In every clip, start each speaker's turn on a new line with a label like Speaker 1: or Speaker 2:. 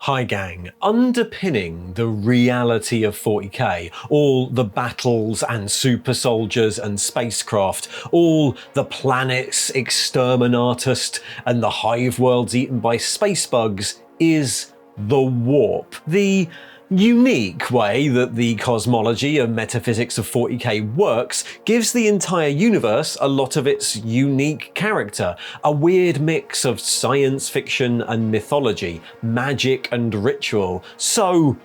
Speaker 1: Hi gang, underpinning the reality of 40k, all the battles and super soldiers and spacecraft, all the planets exterminatus and the hive worlds eaten by space bugs, is the warp. The unique way that the cosmology and metaphysics of 40k works gives the entire universe a lot of its unique character, a weird mix of science fiction and mythology, magic and ritual. So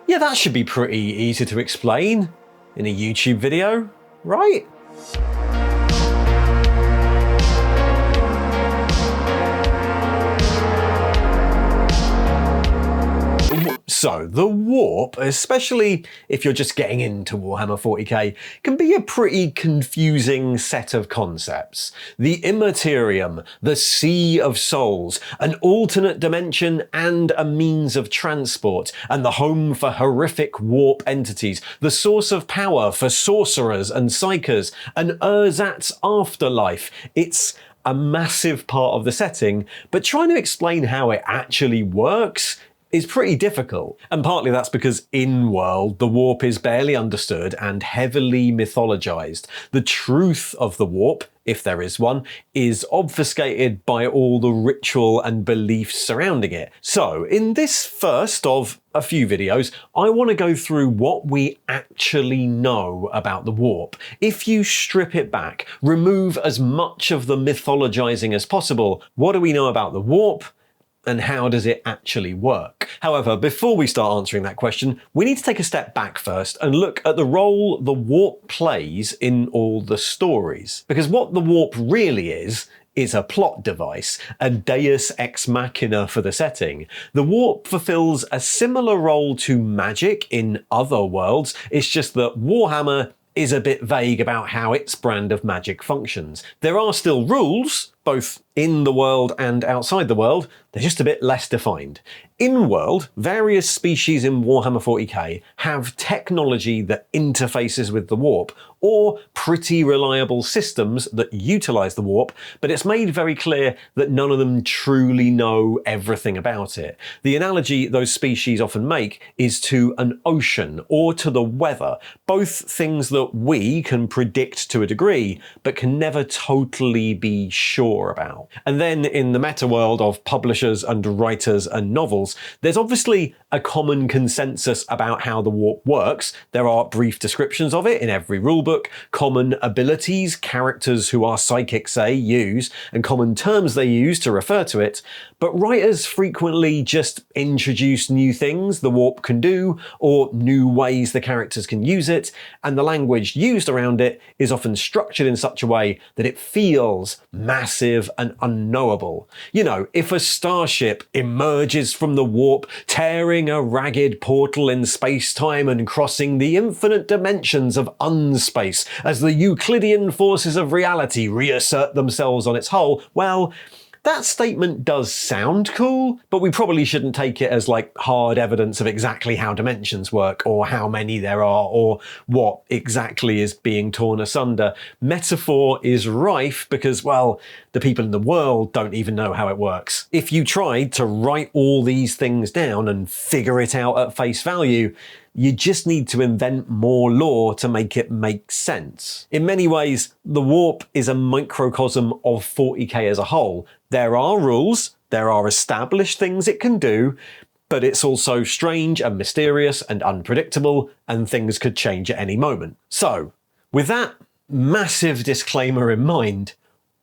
Speaker 1: yeah, that should be pretty easy to explain in a YouTube video, right? So, the warp, especially if you're just getting into Warhammer 40k, can be a pretty confusing set of concepts. The Immaterium, the Sea of Souls, an alternate dimension and a means of transport, and the home for horrific warp entities, the source of power for sorcerers and psychers, an ersatz afterlife. It's a massive part of the setting, but trying to explain how it actually works is pretty difficult. And partly that's because in-world, the warp is barely understood and heavily mythologized. The truth of the warp, if there is one, is obfuscated by all the ritual and beliefs surrounding it. So, in this first of a few videos, I want to go through what we actually know about the warp. If you strip it back, remove as much of the mythologizing as possible, what do we know about the warp? And how does it actually work? However, before we start answering that question, we need to take a step back first and look at the role the warp plays in all the stories. Because what the warp really is a plot device, a Deus ex machina for the setting. The warp fulfills a similar role to magic in other worlds, it's just that Warhammer is a bit vague about how its brand of magic functions. There are still rules, both in the world and outside the world, they're just a bit less defined. In-world, various species in Warhammer 40k have technology that interfaces with the warp, or pretty reliable systems that utilize the warp, but it's made very clear that none of them truly know everything about it. The analogy those species often make is to an ocean or to the weather, both things that we can predict to a degree, but can never totally be sure about. And then in the meta world of publishers and writers and novels, there's obviously a common consensus about how the warp works. There are brief descriptions of it in every rulebook, common abilities characters who are psychic say use, and common terms they use to refer to it, but writers frequently just introduce new things the warp can do, or new ways the characters can use it, and the language used around it is often structured in such a way that it feels massive and unknowable. You know, if a starship emerges from the warp, tearing a ragged portal in space-time and crossing the infinite dimensions of unspace as the Euclidean forces of reality reassert themselves on its hull, well, that statement does sound cool, but we probably shouldn't take it as like hard evidence of exactly how dimensions work, or how many there are, or what exactly is being torn asunder. Metaphor is rife because, well, the people in the world don't even know how it works. If you tried to write all these things down and figure it out at face value, you just need to invent more lore to make it make sense. In many ways, the warp is a microcosm of 40k as a whole. There are rules, there are established things it can do, but it's also strange and mysterious and unpredictable, and things could change at any moment. So, with that massive disclaimer in mind,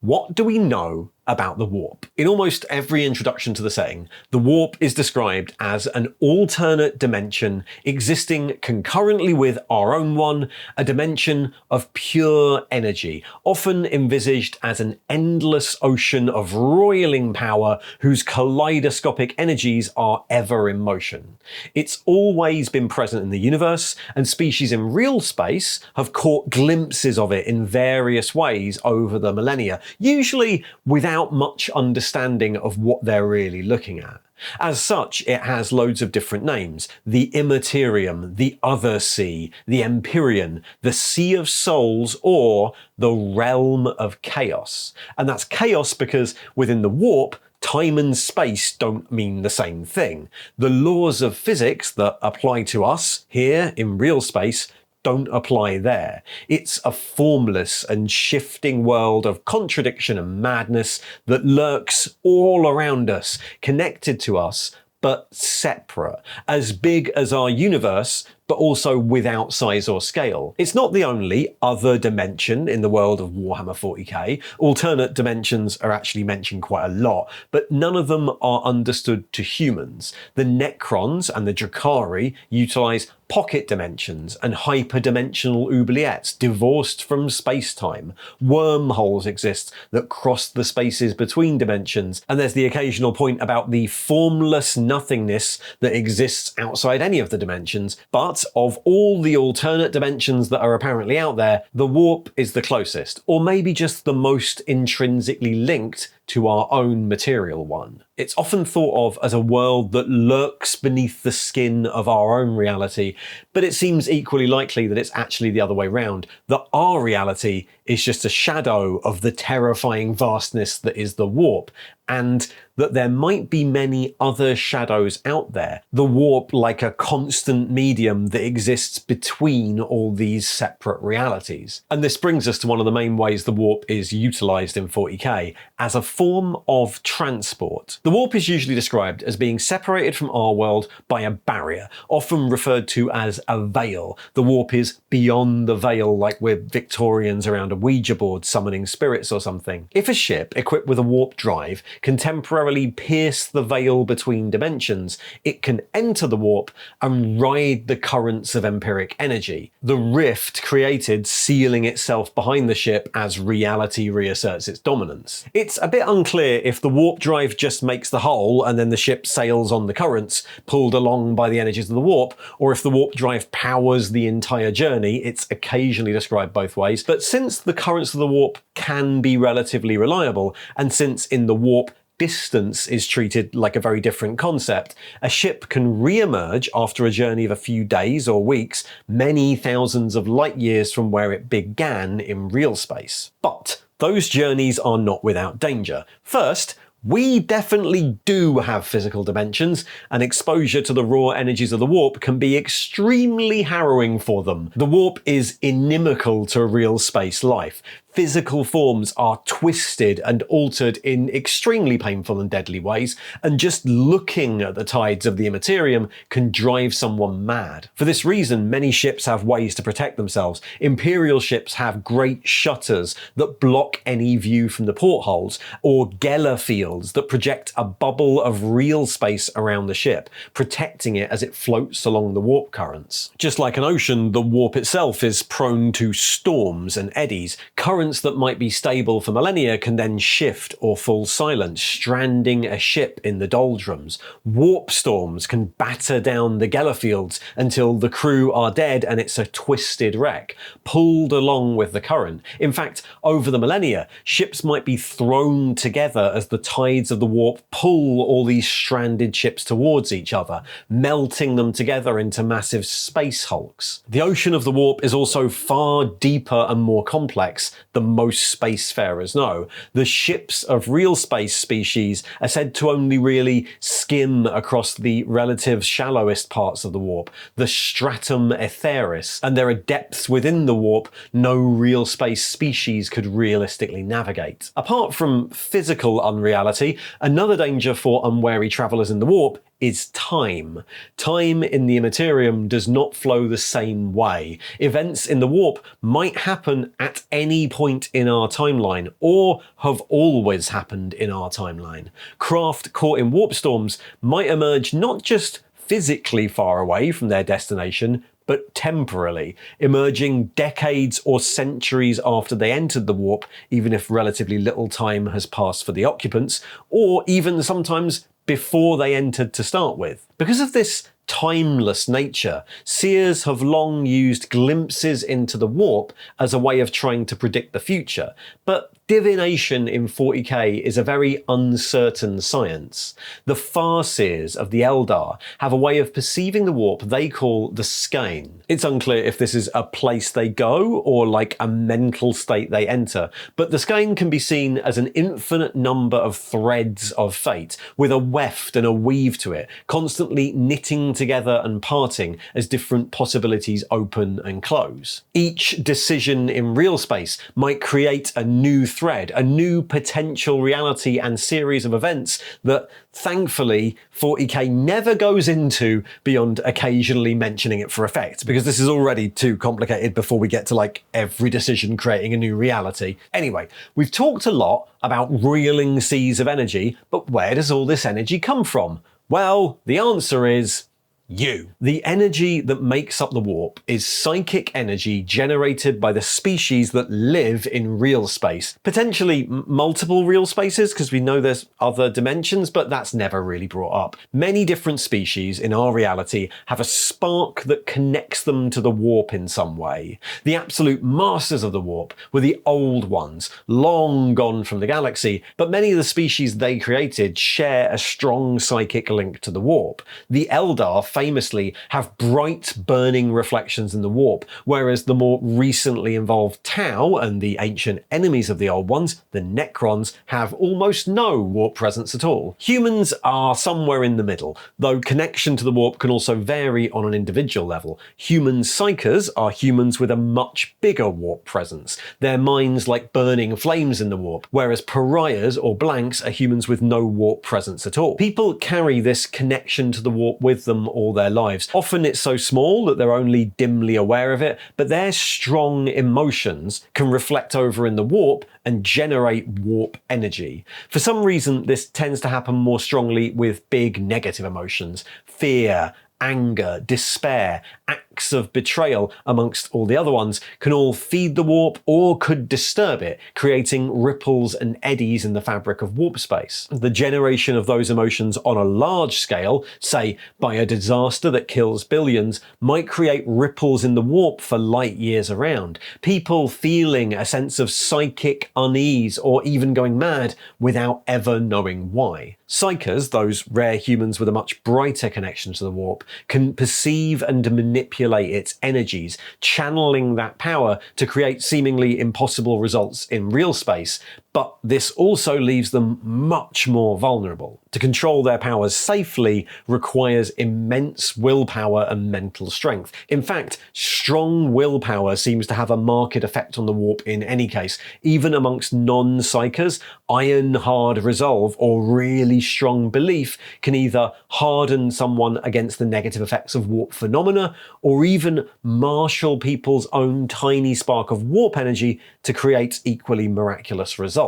Speaker 1: what do we know about the warp? In almost every introduction to the setting, the warp is described as an alternate dimension existing concurrently with our own one, a dimension of pure energy, often envisaged as an endless ocean of roiling power whose kaleidoscopic energies are ever in motion. It's always been present in the universe, and species in real space have caught glimpses of it in various ways over the millennia, usually without much understanding of what they're really looking at. As such, it has loads of different names: the Immaterium, the Othersea, the Empyrean, the Sea of Souls, or the Realm of Chaos. And that's chaos because within the warp, time and space don't mean the same thing. The laws of physics that apply to us here in real space don't apply there. It's a formless and shifting world of contradiction and madness that lurks all around us, connected to us, but separate, as big as our universe, but also without size or scale. It's not the only other dimension in the world of Warhammer 40k. Alternate dimensions are actually mentioned quite a lot, but none of them are understood to humans. The Necrons and the Drakari utilize pocket dimensions and hyperdimensional oubliettes divorced from space-time. Wormholes exist that cross the spaces between dimensions, and there's the occasional point about the formless nothingness that exists outside any of the dimensions, but of all the alternate dimensions that are apparently out there, the warp is the closest, or maybe just the most intrinsically linked to our own material one. It's often thought of as a world that lurks beneath the skin of our own reality, but it seems equally likely that it's actually the other way round, that our reality is just a shadow of the terrifying vastness that is the warp, and that there might be many other shadows out there, the warp like a constant medium that exists between all these separate realities. And this brings us to one of the main ways the warp is utilised in 40k, as a form of transport. The warp is usually described as being separated from our world by a barrier, often referred to as a veil. The warp is beyond the veil, like we're Victorians around a Ouija board summoning spirits or something. If a ship equipped with a warp drive can temporarily pierce the veil between dimensions, it can enter the warp and ride the currents of empiric energy. The rift created sealing itself behind the ship as reality reasserts its dominance. It's a bit unclear if the warp drive just makes the hole and then the ship sails on the currents, pulled along by the energies of the warp, or if the warp drive powers the entire journey. It's occasionally described both ways, but since the currents of the warp can be relatively reliable, and since in the warp distance is treated like a very different concept, a ship can re-emerge after a journey of a few days or weeks, many thousands of light years from where it began in real space. But those journeys are not without danger. First, we definitely do have physical dimensions, and exposure to the raw energies of the warp can be extremely harrowing for them. The warp is inimical to real space life. Physical forms are twisted and altered in extremely painful and deadly ways, and just looking at the tides of the Immaterium can drive someone mad. For this reason, many ships have ways to protect themselves. Imperial ships have great shutters that block any view from the portholes, or Geller fields that project a bubble of real space around the ship, protecting it as it floats along the warp currents. Just like an ocean, the warp itself is prone to storms and eddies. Currents that might be stable for millennia can then shift or fall silent, stranding a ship in the doldrums. Warp storms can batter down the Geller fields until the crew are dead and it's a twisted wreck, pulled along with the current. In fact, over the millennia, ships might be thrown together as the tides of the warp pull all these stranded ships towards each other, melting them together into massive space hulks. The ocean of the warp is also far deeper and more complex than most spacefarers know. The ships of real space species are said to only really skim across the relative shallowest parts of the warp, the stratum aetheris, and there are depths within the warp no real space species could realistically navigate. Apart from physical unreality, another danger for unwary travellers in the warp is time. Time in the Immaterium does not flow the same way. Events in the warp might happen at any point in our timeline, or have always happened in our timeline. Craft caught in warp storms might emerge not just physically far away from their destination, but temporally, emerging decades or centuries after they entered the warp, even if relatively little time has passed for the occupants, or even sometimes before they entered to start with. Because of this timeless nature, seers have long used glimpses into the warp as a way of trying to predict the future, but Divination in 40k is a very uncertain science. The Farseers of the Eldar have a way of perceiving the warp they call the Skein. It's unclear if this is a place they go or like a mental state they enter, but the Skein can be seen as an infinite number of threads of fate, with a weft and a weave to it, constantly knitting together and parting as different possibilities open and close. Each decision in real space might create a new thread, a new potential reality and series of events that, thankfully, 40k never goes into beyond occasionally mentioning it for effect, because this is already too complicated before we get to like every decision creating a new reality. Anyway, we've talked a lot about reeling seas of energy, but where does all this energy come from? Well, the answer is you. The energy that makes up the warp is psychic energy generated by the species that live in real space. Potentially multiple real spaces, because we know there's other dimensions, but that's never really brought up. Many different species in our reality have a spark that connects them to the warp in some way. The absolute masters of the warp were the old ones, long gone from the galaxy, but many of the species they created share a strong psychic link to the warp. The Eldar famously have bright burning reflections in the warp, whereas the more recently involved Tau and the ancient enemies of the old ones, the Necrons, have almost no warp presence at all. Humans are somewhere in the middle, though connection to the warp can also vary on an individual level. Human psychers are humans with a much bigger warp presence. Their minds like burning flames in the warp, whereas pariahs or blanks are humans with no warp presence at all. People carry this connection to the warp with them all their lives. Often it's so small that they're only dimly aware of it, but their strong emotions can reflect over in the warp and generate warp energy. For some reason, this tends to happen more strongly with big negative emotions: fear, anger, despair, acts of betrayal, amongst all the other ones, can all feed the warp or could disturb it, creating ripples and eddies in the fabric of warp space. The generation of those emotions on a large scale, say by a disaster that kills billions, might create ripples in the warp for light years around, people feeling a sense of psychic unease or even going mad without ever knowing why. Psychers, those rare humans with a much brighter connection to the warp, can perceive and manipulate its energies, channeling that power to create seemingly impossible results in real space, but this also leaves them much more vulnerable. To control their powers safely requires immense willpower and mental strength. In fact, strong willpower seems to have a marked effect on the warp in any case. Even amongst non-psychers, iron-hard resolve or really strong belief can either harden someone against the negative effects of warp phenomena, or even marshal people's own tiny spark of warp energy to create equally miraculous results.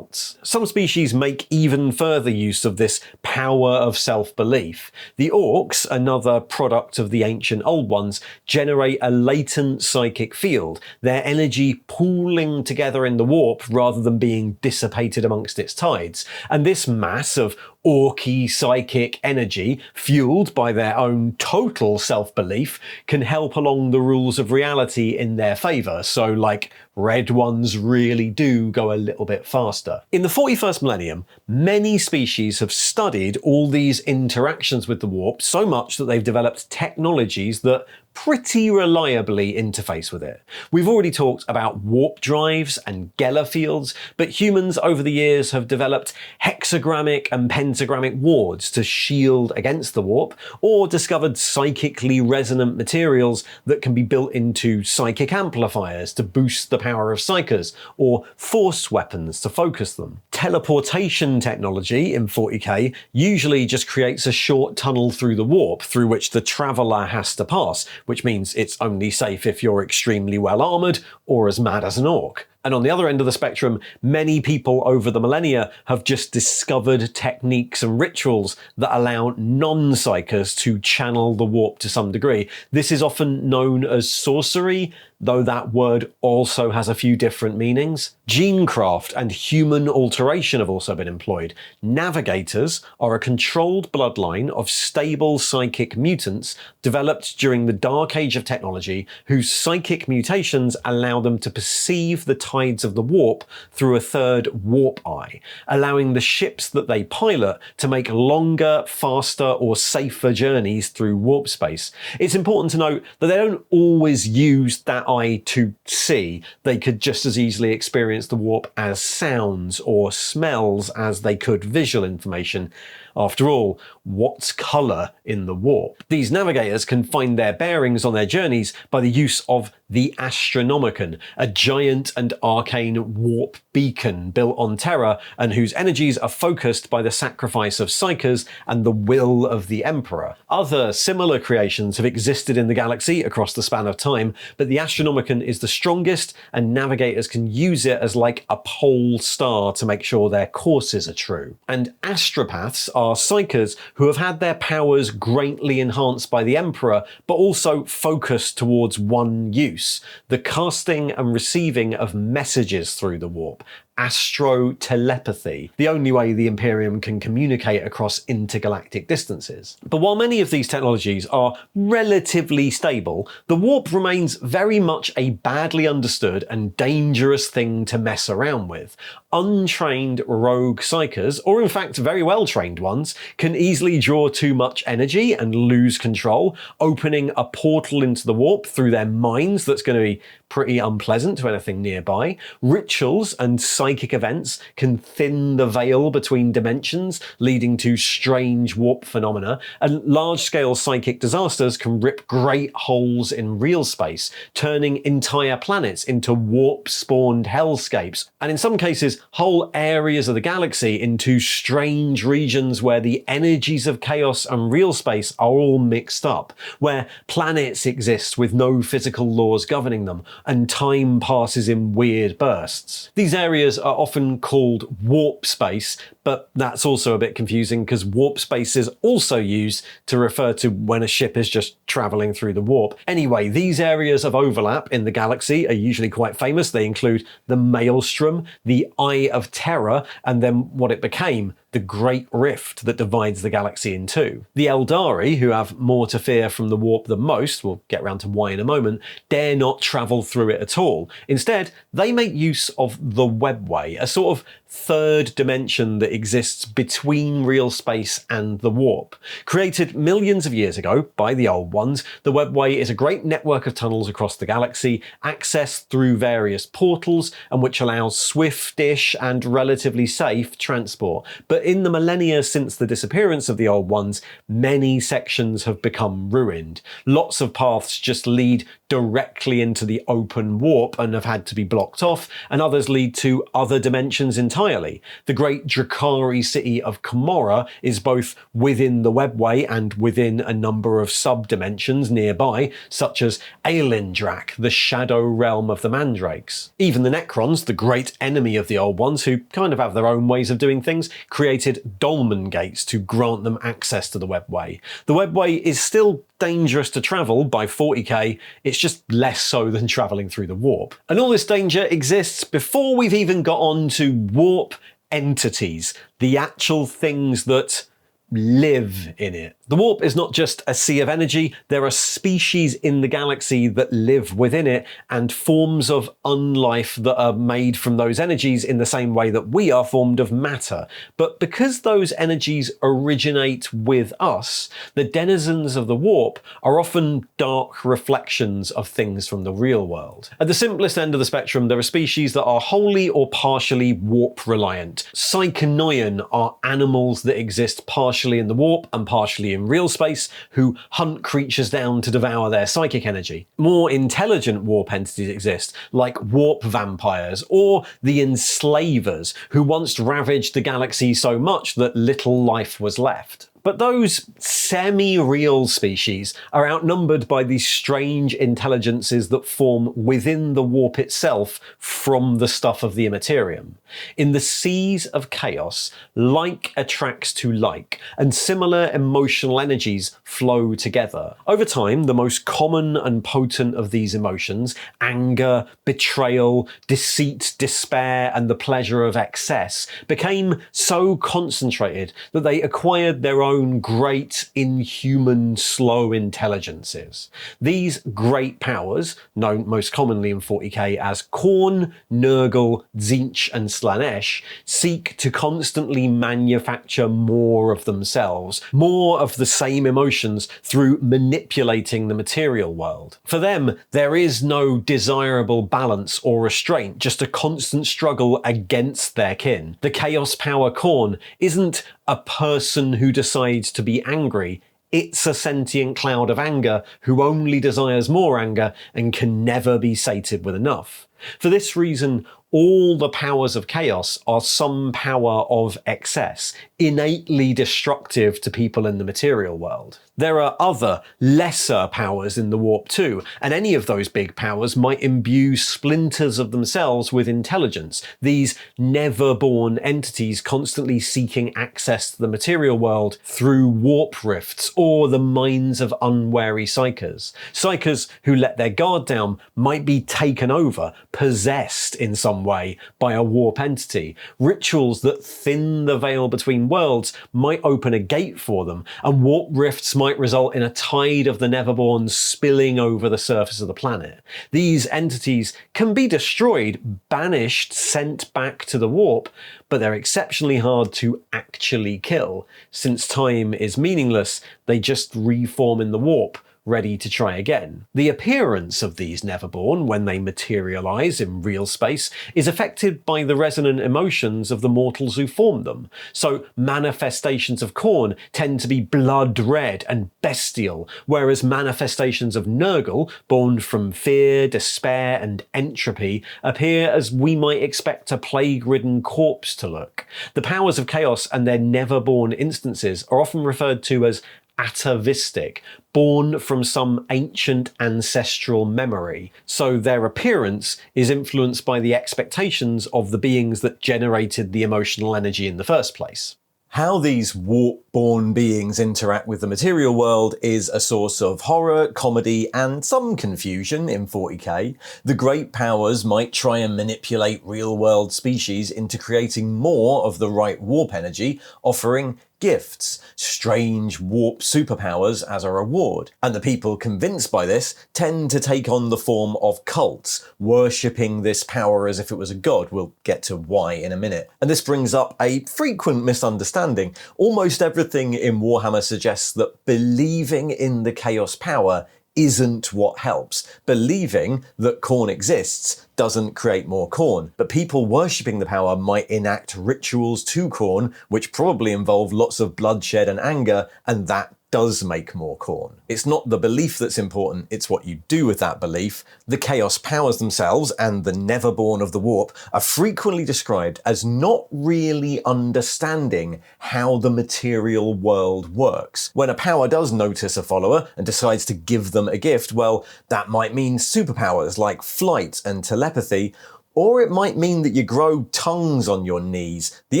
Speaker 1: Some species make even further use of this power of self-belief. The orcs, another product of the ancient old ones, generate a latent psychic field, their energy pooling together in the warp rather than being dissipated amongst its tides. And this mass of orky psychic energy, fueled by their own total self-belief, can help along the rules of reality in their favour, so like red ones really do go a little bit faster. In the 41st millennium, many species have studied all these interactions with the warp so much that they've developed technologies that pretty reliably interface with it. We've already talked about warp drives and Geller fields, but humans over the years have developed hexagrammic and pentagrammic wards to shield against the warp, or discovered psychically resonant materials that can be built into psychic amplifiers to boost the power of psychers, or force weapons to focus them. Teleportation technology in 40k usually just creates a short tunnel through the warp through which the traveller has to pass, which means it's only safe if you're extremely well armoured or as mad as an orc. And on the other end of the spectrum, many people over the millennia have just discovered techniques and rituals that allow non-psychers to channel the warp to some degree. This is often known as sorcery, though that word also has a few different meanings. Genecraft and human alteration have also been employed. Navigators are a controlled bloodline of stable psychic mutants developed during the Dark Age of technology, whose psychic mutations allow them to perceive the tides of the warp through a third warp eye, allowing the ships that they pilot to make longer, faster, or safer journeys through warp space. It's important to note that they don't always use that eye to see. They could just as easily experience the warp as sounds or smells as they could visual information. After all, what's colour in the warp? These navigators can find their bearings on their journeys by the use of the Astronomicon, a giant and arcane warp beacon built on Terra and whose energies are focused by the sacrifice of psykers and the will of the Emperor. Other similar creations have existed in the galaxy across the span of time, but the Astronomicon is the strongest, and navigators can use it as like a pole star to make sure their courses are true. And astropaths are psykers who have had their powers greatly enhanced by the Emperor, but also focused towards one use: the casting and receiving of messages through the warp. Astro-telepathy, the only way the Imperium can communicate across intergalactic distances. But while many of these technologies are relatively stable, the warp remains very much a badly understood and dangerous thing to mess around with. Untrained rogue psykers, or in fact very well trained ones, can easily draw too much energy and lose control, opening a portal into the warp through their minds that's going to be pretty unpleasant to anything nearby. Rituals and psychic events can thin the veil between dimensions, leading to strange warp phenomena, and large-scale psychic disasters can rip great holes in real space, turning entire planets into warp-spawned hellscapes, and in some cases whole areas of the galaxy into strange regions where the energies of chaos and real space are all mixed up, where planets exist with no physical laws governing them, and time passes in weird bursts. These areas are often called warp space, but that's also a bit confusing because warp space is also used to refer to when a ship is just travelling through the warp. Anyway, these areas of overlap in the galaxy are usually quite famous. They include the Maelstrom, the Eye of Terror, and then what it became, the Great Rift that divides the galaxy in two. The Eldari, who have more to fear from the warp than most, we'll get round to why in a moment, dare not travel through it at all. Instead, they make use of the Webway, a sort of third dimension that exists between real space and the warp. Created millions of years ago by the Old Ones, the Webway is a great network of tunnels across the galaxy, accessed through various portals, and which allows swift-ish and relatively safe transport. But in the millennia since the disappearance of the Old Ones, many sections have become ruined. Lots of paths just lead directly into the open warp and have had to be blocked off, and others lead to other dimensions entirely. The great Drakari city of Komorra is both within the Webway and within a number of sub-dimensions nearby, such as Aelindrak, the shadow realm of the Mandrakes. Even the Necrons, the great enemy of the Old Ones, who kind of have their own ways of doing things, created dolmen gates to grant them access to the Webway. The Webway is still dangerous to travel by 40k, it's just less so than travelling through the warp. And all this danger exists before we've even got on to warp entities, the actual things that live in it. The warp is not just a sea of energy, there are species in the galaxy that live within it, and forms of unlife that are made from those energies in the same way that we are formed of matter. But because those energies originate with us, the denizens of the warp are often dark reflections of things from the real world. At the simplest end of the spectrum, there are species that are wholly or partially warp reliant. Psychonoian are animals that exist partially in the warp and partially in real space, who hunt creatures down to devour their psychic energy. More intelligent warp entities exist, like warp vampires or the enslavers, who once ravaged the galaxy so much that little life was left. But those semi-real species are outnumbered by these strange intelligences that form within the warp itself from the stuff of the Immaterium. In the seas of chaos, like attracts to like, and similar emotional energies flow together. Over time, the most common and potent of these emotions, anger, betrayal, deceit, despair, and the pleasure of excess, became so concentrated that they acquired their own great, inhuman, slow intelligences. These great powers, known most commonly in 40k as Khorne, Nurgle, Tzeentch, and Slaanesh, seek to constantly manufacture more of themselves, more of the same emotions through manipulating the material world. For them, there is no desirable balance or restraint, just a constant struggle against their kin. The Chaos Power Khorne isn't a person who decides to be angry, it's a sentient cloud of anger who only desires more anger and can never be sated with enough. For this reason, all the powers of chaos are some power of excess, innately destructive to people in the material world. There are other, lesser powers in the warp too, and any of those big powers might imbue splinters of themselves with intelligence, these never-born entities constantly seeking access to the material world through warp rifts or the minds of unwary psykers. Psykers who let their guard down might be taken over, possessed in some way by a warp entity. Rituals that thin the veil between worlds might open a gate for them, and warp rifts might result in a tide of the Neverborn spilling over the surface of the planet. These entities can be destroyed, banished, sent back to the warp, but they're exceptionally hard to actually kill. Since time is meaningless, they just reform in the warp, ready to try again. The appearance of these Neverborn, when they materialise in real space, is affected by the resonant emotions of the mortals who form them. So manifestations of Khorne tend to be blood red and bestial, whereas manifestations of Nurgle, born from fear, despair, and entropy, appear as we might expect a plague-ridden corpse to look. The powers of chaos and their Neverborn instances are often referred to as atavistic, born from some ancient ancestral memory, so their appearance is influenced by the expectations of the beings that generated the emotional energy in the first place. How these warp-born beings interact with the material world is a source of horror, comedy, and some confusion in 40k. The great powers might try and manipulate real-world species into creating more of the right warp energy, offering gifts, strange warp superpowers as a reward. And the people convinced by this tend to take on the form of cults, worshipping this power as if it was a god. We'll get to why in a minute. And this brings up a frequent misunderstanding. Almost everything in Warhammer suggests that believing in the chaos power isn't what helps. Believing that Khorne exists doesn't create more Khorne, but people worshipping the power might enact rituals to Khorne, which probably involve lots of bloodshed and anger, and that does make more Khorne. It's not the belief that's important, it's what you do with that belief. The chaos powers themselves and the Neverborn of the warp are frequently described as not really understanding how the material world works. When a power does notice a follower and decides to give them a gift, well, that might mean superpowers like flight and telepathy, or it might mean that you grow tongues on your knees. The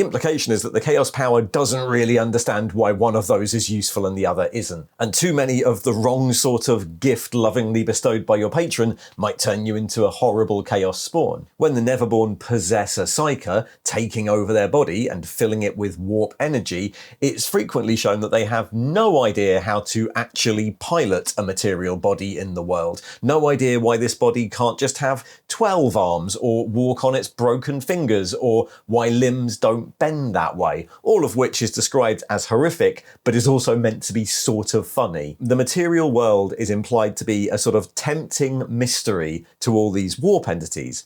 Speaker 1: implication is that the Chaos Power doesn't really understand why one of those is useful and the other isn't. And too many of the wrong sort of gift lovingly bestowed by your patron might turn you into a horrible Chaos spawn. When the Neverborn possess a Psyker, taking over their body and filling it with warp energy, it's frequently shown that they have no idea how to actually pilot a material body in the world. No idea why this body can't just have 12 arms or walk on its broken fingers, or why limbs don't bend that way, all of which is described as horrific, but is also meant to be sort of funny. The material world is implied to be a sort of tempting mystery to all these warp entities,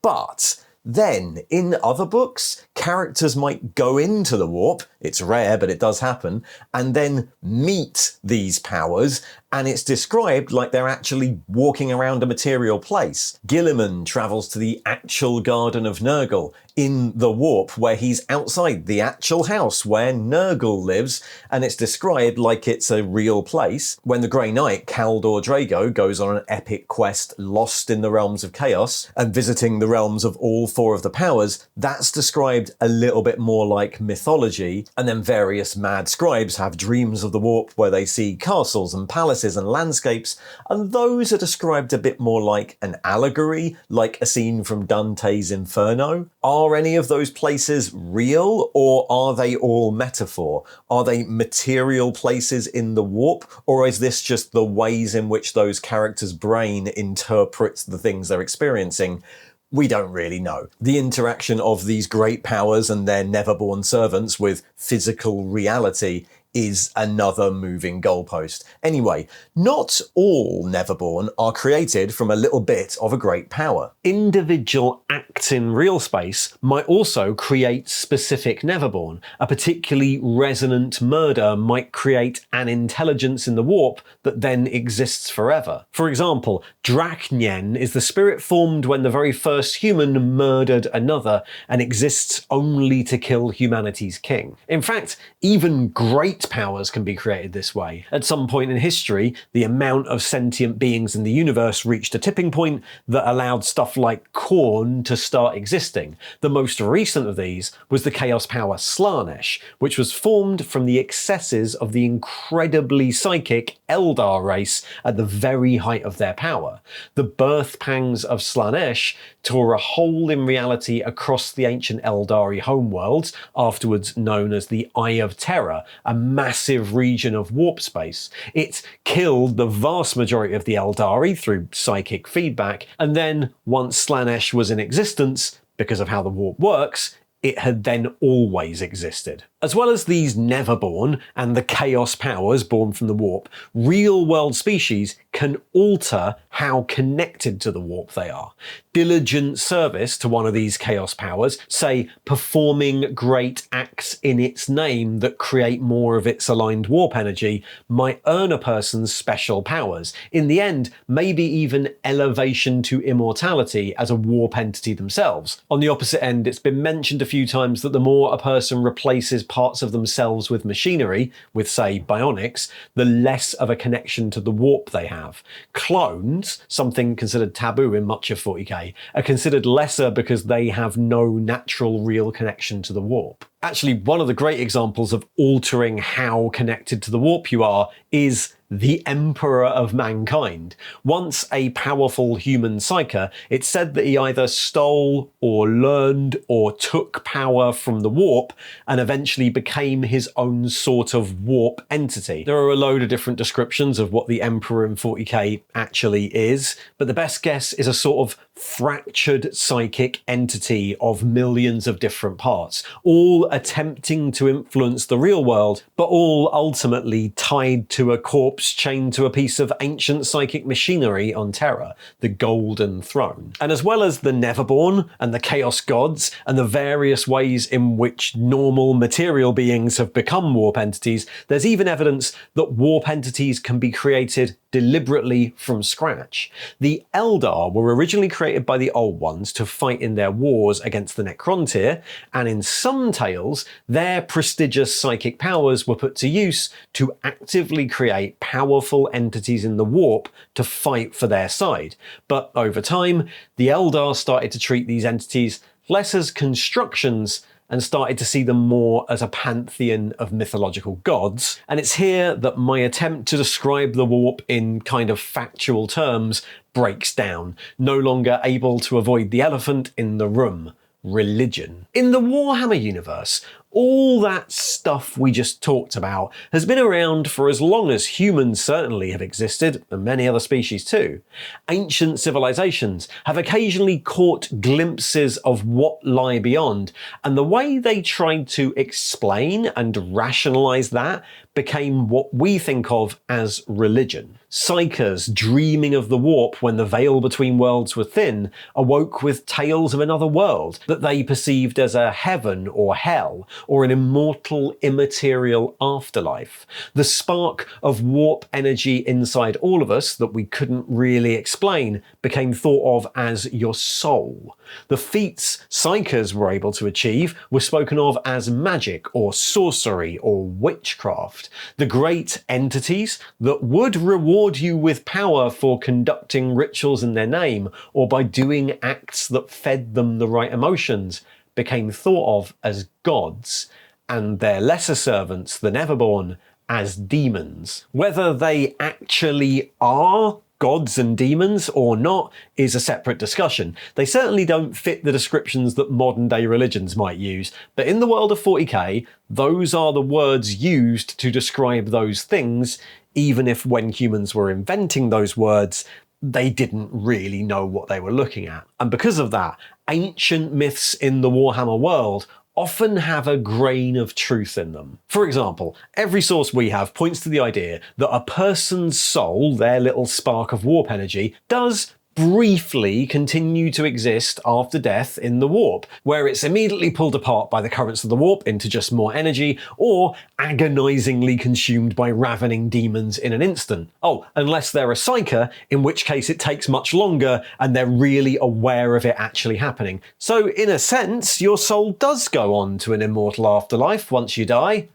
Speaker 1: but then, in other books, characters might go into the warp, it's rare but it does happen, and then meet these powers and it's described like they're actually walking around a material place. Gilliman travels to the actual Garden of Nurgle in the warp, where he's outside the actual house where Nurgle lives, and it's described like it's a real place. When the Grey Knight, Kaldor Drago, goes on an epic quest lost in the realms of chaos and visiting the realms of all four of the powers, that's described a little bit more like mythology. And then various mad scribes have dreams of the warp where they see castles and palaces and landscapes, and those are described a bit more like an allegory, like a scene from Dante's Inferno. Are any of those places real, or are they all metaphor? Are they material places in the warp, or is this just the ways in which those characters' brain interprets the things they're experiencing? We don't really know. The interaction of these great powers and their never-born servants with physical reality is another moving goalpost. Anyway, not all Neverborn are created from a little bit of a great power. Individual acts in real space might also create specific Neverborn. A particularly resonant murder might create an intelligence in the warp that then exists forever. For example, Draknyen is the spirit formed when the very first human murdered another and exists only to kill humanity's king. In fact, even great powers can be created this way. At some point in history, the amount of sentient beings in the universe reached a tipping point that allowed stuff like Khorne to start existing. The most recent of these was the chaos power Slaanesh, which was formed from the excesses of the incredibly psychic Eldar race at the very height of their power. The birth pangs of Slaanesh tore a hole in reality across the ancient Eldari homeworlds, afterwards known as the Eye of Terror, a massive region of warp space. It killed the vast majority of the Eldari through psychic feedback, and then, once Slaanesh was in existence, because of how the warp works, it had then always existed. As well as these Neverborn and the chaos powers born from the warp, real-world species can alter how connected to the warp they are. Diligent service to one of these chaos powers, say performing great acts in its name that create more of its aligned warp energy, might earn a person's special powers. In the end, maybe even elevation to immortality as a warp entity themselves. On the opposite end, it's been mentioned a few times that the more a person replaces parts of themselves with machinery, with say bionics, the less of a connection to the warp they have. Clones, something considered taboo in much of 40k, are considered lesser because they have no natural real connection to the warp. Actually, one of the great examples of altering how connected to the warp you are is the Emperor of Mankind. Once a powerful human psyker, it's said that he either stole or learned or took power from the warp and eventually became his own sort of warp entity. There are a load of different descriptions of what the Emperor in 40k actually is, but the best guess is a sort of fractured psychic entity of millions of different parts, all attempting to influence the real world, but all ultimately tied to a corpse chained to a piece of ancient psychic machinery on Terra, the Golden Throne. And as well as the Neverborn and the Chaos Gods and the various ways in which normal material beings have become warp entities, there's even evidence that warp entities can be created deliberately from scratch. The Eldar were originally created by the Old Ones to fight in their wars against the Necrontyr, and in some tales, their prestigious psychic powers were put to use to actively create powerful entities in the warp to fight for their side. But over time, the Eldar started to treat these entities less as constructions and started to see them more as a pantheon of mythological gods. And it's here that my attempt to describe the warp in kind of factual terms breaks down, no longer able to avoid the elephant in the room: religion. In the Warhammer universe, all that stuff we just talked about has been around for as long as humans certainly have existed, and many other species too. Ancient civilizations have occasionally caught glimpses of what lie beyond, and the way they tried to explain and rationalize that became what we think of as religion. Psychers dreaming of the warp when the veil between worlds was thin awoke with tales of another world that they perceived as a heaven or hell, or an immortal, immaterial afterlife. The spark of warp energy inside all of us that we couldn't really explain became thought of as your soul. The feats psykers were able to achieve were spoken of as magic or sorcery or witchcraft. The great entities that would reward you with power for conducting rituals in their name or by doing acts that fed them the right emotions became thought of as gods, and their lesser servants, the Neverborn, as demons. Whether they actually are gods and demons or not is a separate discussion. They certainly don't fit the descriptions that modern day religions might use, but in the world of 40k, those are the words used to describe those things, even if when humans were inventing those words, they didn't really know what they were looking at. And because of that, ancient myths in the Warhammer world often have a grain of truth in them. For example, every source we have points to the idea that a person's soul, their little spark of warp energy, does briefly continue to exist after death in the warp, where it's immediately pulled apart by the currents of the warp into just more energy, or agonizingly consumed by ravening demons in an instant. Oh, unless they're a psyker, in which case it takes much longer and they're really aware of it actually happening. So in a sense, your soul does go on to an immortal afterlife once you die.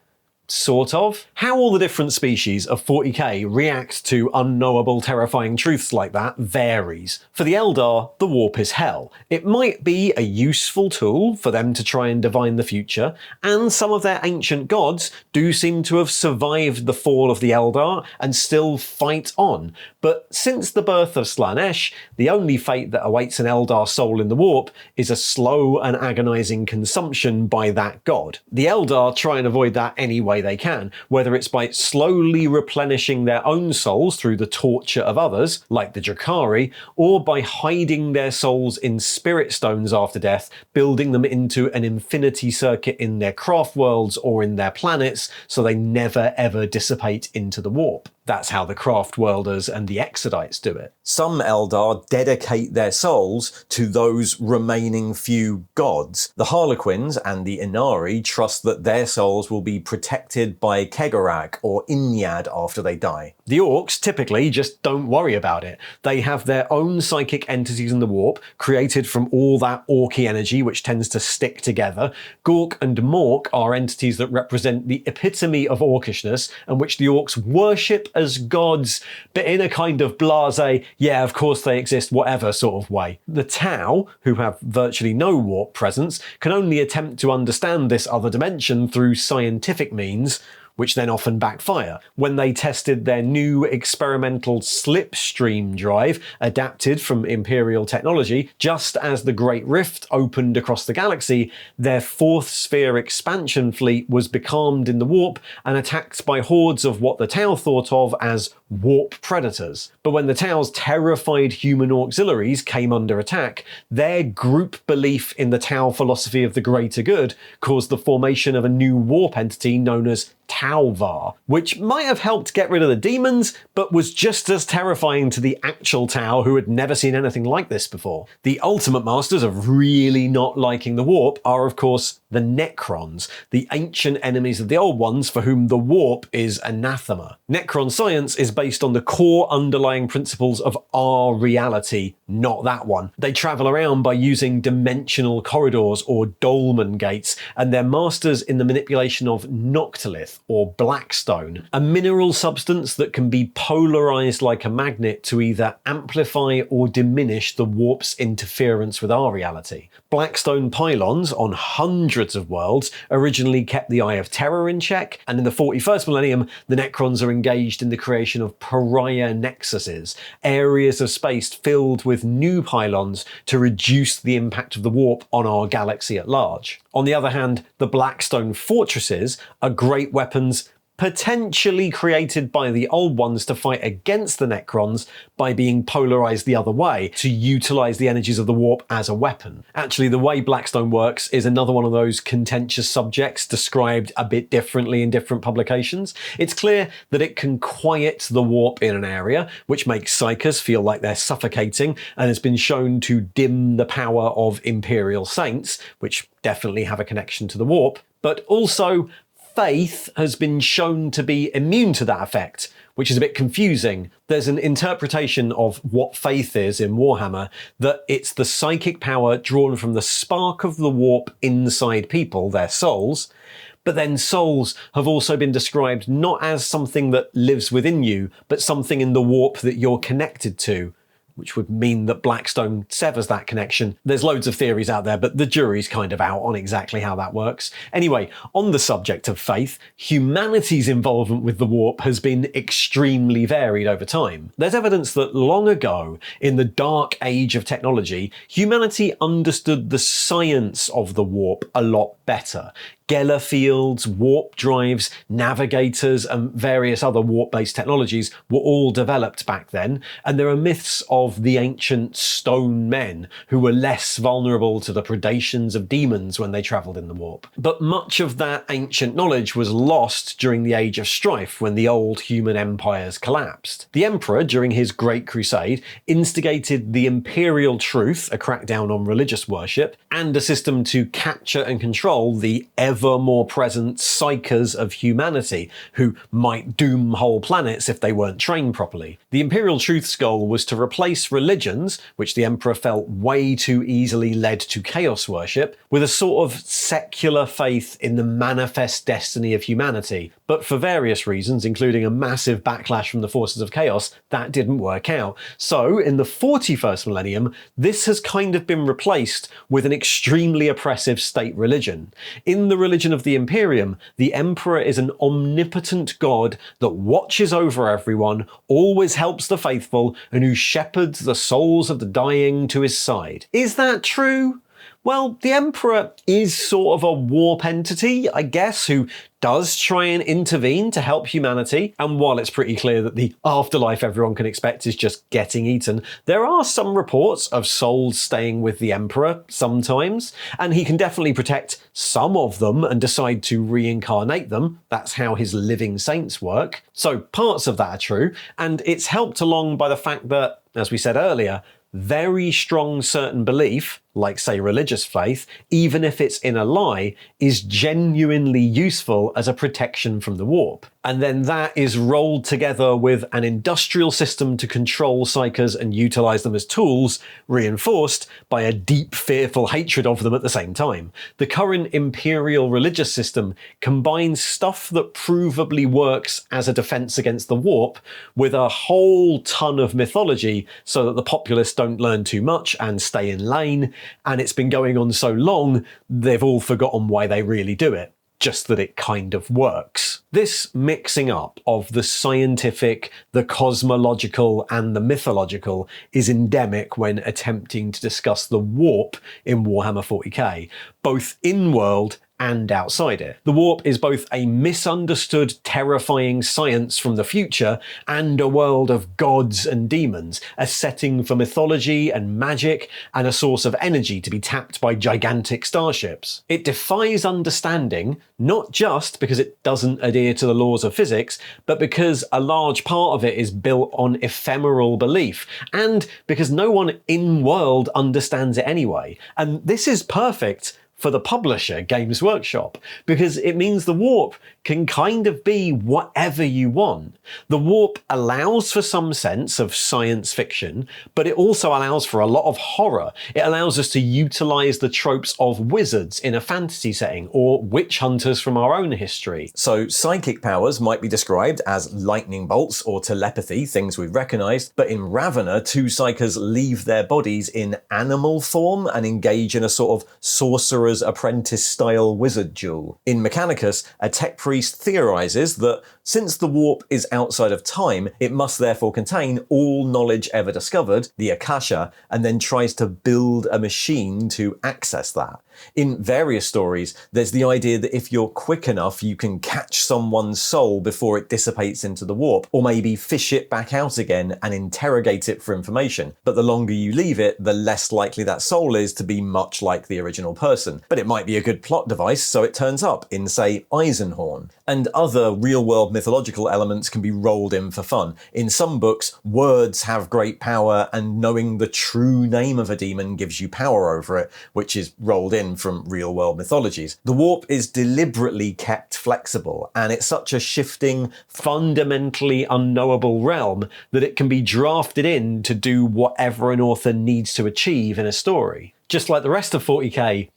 Speaker 1: Sort of. How all the different species of 40k react to unknowable, terrifying truths like that varies. For the Eldar, the warp is hell. It might be a useful tool for them to try and divine the future, and some of their ancient gods do seem to have survived the fall of the Eldar and still fight on. But since the birth of Slaanesh, the only fate that awaits an Eldar soul in the warp is a slow and agonizing consumption by that god. The Eldar try and avoid that any way they can, whether it's by slowly replenishing their own souls through the torture of others, like the Drakari, or by hiding their souls in spirit stones after death, building them into an infinity circuit in their craft worlds or in their planets, so they never ever dissipate into the warp. That's how the craft worlders and the Exodites do it. Some Eldar dedicate their souls to those remaining few gods. The Harlequins and the Inari trust that their souls will be protected by Kegarak or Inyad after they die. The Orcs typically just don't worry about it. They have their own psychic entities in the warp, created from all that orky energy which tends to stick together. Gork and Mork are entities that represent the epitome of orcishness, and which the Orcs worship as gods, but in a kind of blasé, yeah, of course they exist, whatever sort of way. The Tau, who have virtually no warp presence, can only attempt to understand this other dimension through scientific means, which then often backfire. When they tested their new experimental slipstream drive, adapted from Imperial technology, just as the Great Rift opened across the galaxy, their fourth sphere expansion fleet was becalmed in the warp and attacked by hordes of what the Tau thought of as warp predators. But when the Tau's terrified human auxiliaries came under attack, their group belief in the Tau philosophy of the greater good caused the formation of a new warp entity known as Tauvar, which might have helped get rid of the demons, but was just as terrifying to the actual Tau, who had never seen anything like this before. The ultimate masters of really not liking the warp are, of course, the Necrons, the ancient enemies of the old ones for whom the warp is anathema. Necron science is based on the core underlying principles of our reality, not that one. They travel around by using dimensional corridors or dolmen gates, and they're masters in the manipulation of Noctilith, or Blackstone, a mineral substance that can be polarized like a magnet to either amplify or diminish the warp's interference with our reality. Blackstone pylons on hundreds of worlds originally kept the Eye of Terror in check, and in the 41st millennium, the Necrons are engaged in the creation of pariah nexuses, areas of space filled with new pylons to reduce the impact of the warp on our galaxy at large. On the other hand, the Blackstone fortresses are great weapons potentially created by the old ones to fight against the Necrons by being polarized the other way, to utilize the energies of the warp as a weapon. Actually, the way Blackstone works is another one of those contentious subjects described a bit differently in different publications. It's clear that it can quiet the warp in an area, which makes psykers feel like they're suffocating, and has been shown to dim the power of Imperial Saints, which definitely have a connection to the warp. But also, faith has been shown to be immune to that effect, which is a bit confusing. There's an interpretation of what faith is in Warhammer, that it's the psychic power drawn from the spark of the warp inside people, their souls. But then souls have also been described not as something that lives within you, but something in the warp that you're connected to, which would mean that Blackstone severs that connection. There's loads of theories out there, but the jury's kind of out on exactly how that works. Anyway, on the subject of faith, humanity's involvement with the warp has been extremely varied over time. There's evidence that long ago, in the dark age of technology, humanity understood the science of the warp a lot better. Geller fields, warp drives, navigators, and various other warp-based technologies were all developed back then, and there are myths of the ancient stone men who were less vulnerable to the predations of demons when they travelled in the warp. But much of that ancient knowledge was lost during the Age of Strife, when the old human empires collapsed. The Emperor, during his Great Crusade, instigated the Imperial Truth, a crackdown on religious worship, and a system to capture and control the ever more present psychers of humanity, who might doom whole planets if they weren't trained properly. The Imperial Truth's goal was to replace religions, which the Emperor felt way too easily led to chaos worship, with a sort of secular faith in the manifest destiny of humanity. But for various reasons, including a massive backlash from the forces of chaos, that didn't work out. So, in the 41st millennium, this has kind of been replaced with an extremely oppressive state religion. In the religion of the Imperium, the Emperor is an omnipotent god that watches over everyone, always helps the faithful, and who shepherds the souls of the dying to his side. Is that true? Well, the Emperor is sort of a warp entity, I guess, who does try and intervene to help humanity, and while it's pretty clear that the afterlife everyone can expect is just getting eaten, there are some reports of souls staying with the Emperor sometimes, and he can definitely protect some of them and decide to reincarnate them. That's how his living saints work. So parts of that are true, and it's helped along by the fact that, as we said earlier, very strong certain belief, like say religious faith, even if it's in a lie, is genuinely useful as a protection from the warp. And then that is rolled together with an industrial system to control psychers and utilize them as tools, reinforced by a deep fearful hatred of them at the same time. The current imperial religious system combines stuff that provably works as a defense against the warp with a whole ton of mythology so that the populace don't learn too much and stay in lane. And it's been going on so long, they've all forgotten why they really do it. Just that it kind of works. This mixing up of the scientific, the cosmological, and the mythological is endemic when attempting to discuss the warp in Warhammer 40k, both in-world and outside it. The warp is both a misunderstood, terrifying science from the future and a world of gods and demons, a setting for mythology and magic, and a source of energy to be tapped by gigantic starships. It defies understanding, not just because it doesn't adhere to the laws of physics, but because a large part of it is built on ephemeral belief, and because no one in-world understands it anyway. And this is perfect for the publisher, Games Workshop, because it means the warp can kind of be whatever you want. The warp allows for some sense of science fiction, but it also allows for a lot of horror. It allows us to utilize the tropes of wizards in a fantasy setting, or witch hunters from our own history.
Speaker 2: So psychic powers might be described as lightning bolts or telepathy, things we've recognised, but in Ravener, two psychers leave their bodies in animal form and engage in a sort of sorcerer's apprentice style wizard duel. In Mechanicus, a tech priest theorises that since the warp is outside of time, it must therefore contain all knowledge ever discovered, the Akasha, and then tries to build a machine to access that. In various stories, there's the idea that if you're quick enough, you can catch someone's soul before it dissipates into the warp, or maybe fish it back out again and interrogate it for information. But the longer you leave it, the less likely that soul is to be much like the original person. But it might be a good plot device, so it turns up in, say, Eisenhorn. And other real-world mythological elements can be rolled in for fun. In some books, words have great power, and knowing the true name of a demon gives you power over it, which is rolled in from real-world mythologies. The warp is deliberately kept flexible, and it's such a shifting,
Speaker 1: fundamentally unknowable realm that it can be drafted in to do whatever an author needs to achieve in a story. Just like the rest of 40k,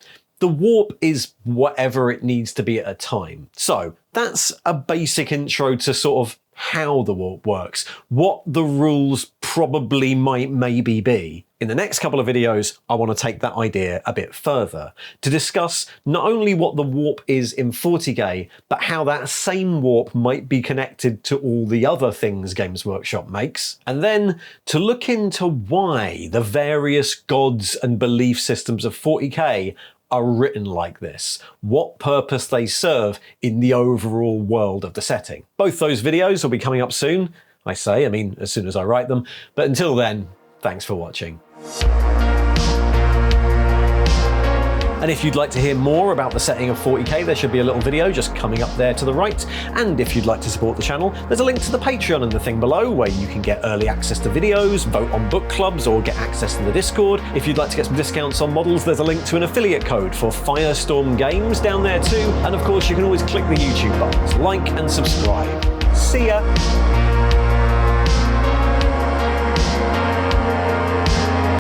Speaker 1: the warp is whatever it needs to be at a time. So that's a basic intro to sort of how the warp works, what the rules probably might maybe be. In the next couple of videos, I want to take that idea a bit further to discuss not only what the warp is in 40k, but how that same warp might be connected to all the other things Games Workshop makes, and then to look into why the various gods and belief systems of 40k are written like this, what purpose they serve in the overall world of the setting. Both those videos will be coming up soon. I mean as soon as I write them, but until then, thanks for watching. And if you'd like to hear more about the setting of 40k, there should be a little video just coming up there to the right. And if you'd like to support the channel, there's a link to the Patreon in the thing below, where you can get early access to videos, vote on book clubs, or get access to the Discord. If you'd like to get some discounts on models, there's a link to an affiliate code for Firestorm Games down there too. And of course, you can always click the YouTube buttons, like and subscribe. See ya!